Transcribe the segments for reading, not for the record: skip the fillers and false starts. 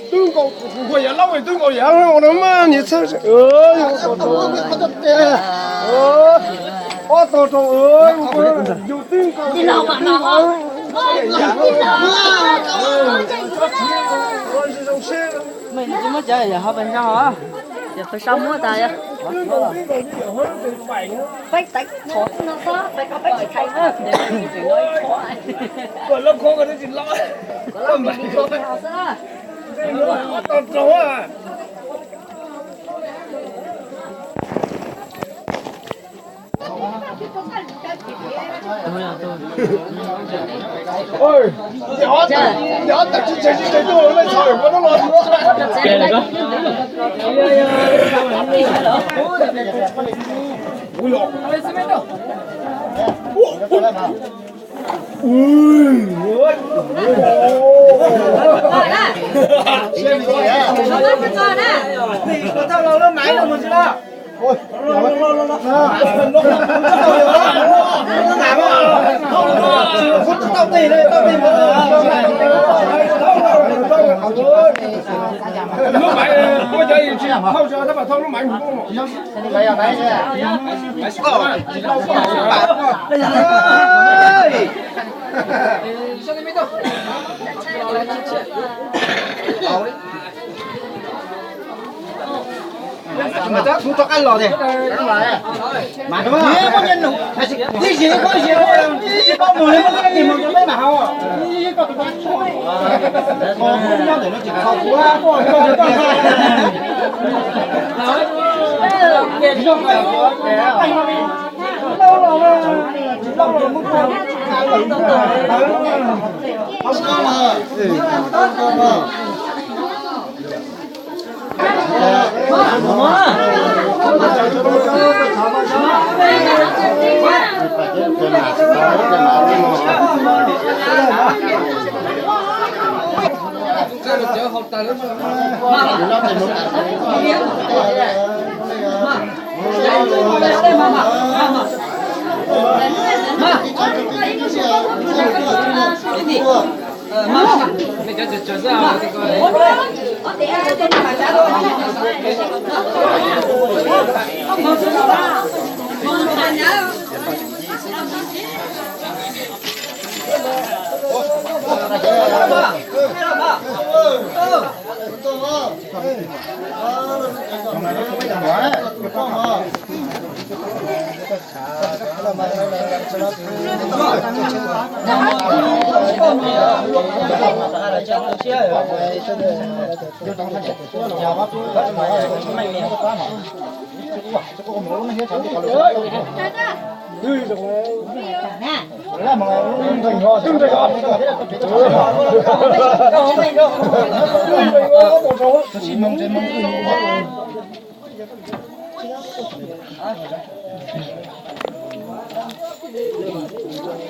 蹲高我也老会蹲高羊，我他妈你这是，我早中有蹲高，你老板吗？mấy đứa mà chơi giờ họ bên trong hả? Giờ phải xong mua tài á. Phải tách thoát nó có, phải có phải khai nữa. Để mình phải nói thoại. Còn lớp khó cái đó thì lo. Có mình đi không phải học sao? Tao trốn à. Ôi, nhỏ tập chỉ chơi tôi lên trời có nó lo nữa. Chơi này có. Ui lọ. Ôi, tao tì đây, tao tì lúc mày có chơi gì không chơi nó mà không lúc mày không mày à mày mày sợ sao đi biết đâu mà chắc không cho ăn lò thì mà đúng không? Có nhân đủ, đi gì có gì đâu, đi bao mùi lên cái gì mà cho mấy bảo à? Đi có cái bán thôi. Còn không nhau để nó chỉ học quá thôi. Lâu rồi muốn không? Không sao mà.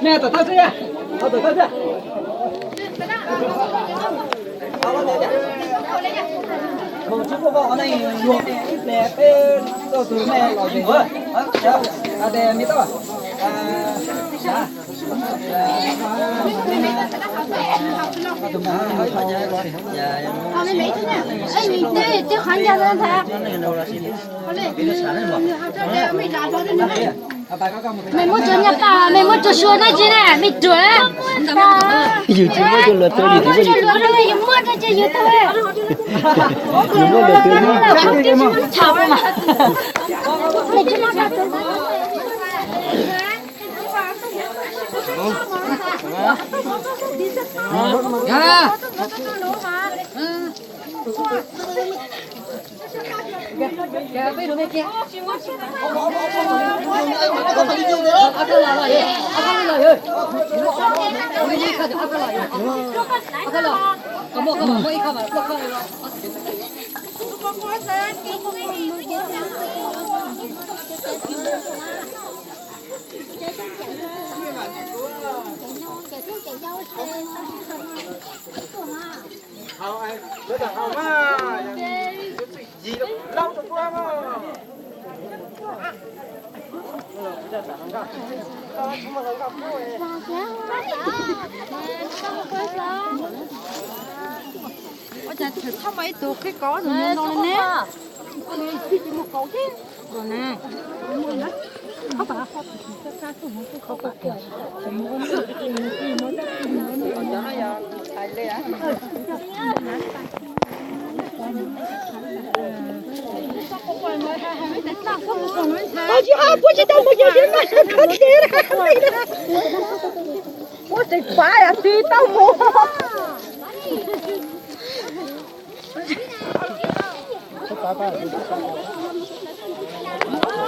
Nè, tao thay chưa? Tao thay chưa? Không chú có này luộc ít lẻ bên tôi từ này lò gì nữa. À để mi tao à. mày muốn cho nhập à mày muốn cho xuân này chứ nè mày chuột đấy dù chỉ mới cho luật tôi thì mới cho luật thôi dùng mua cho chơi thôi dùng mới luật tôi là không cái gì chào mà mày chứ nó Hào ai, đứa thằng hào mà gì đâu, lâu rồi qua mà. ôi trời thăm mấy tụ cái có rồi nhưng nó nè rồi nè我就还不知道我有人买什么的，我这快呀，对到我。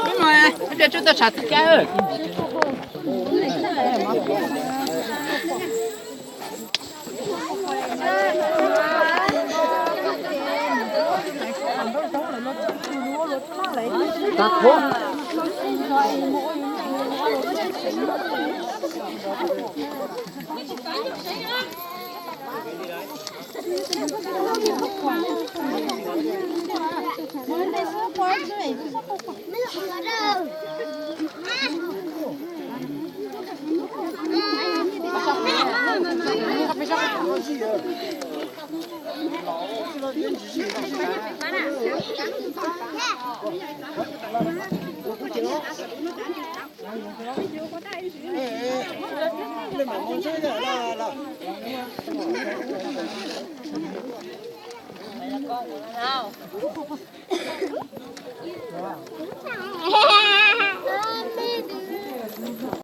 đúng rồi, để chúng ta sạch tất cả rồi. Tạt thuốc.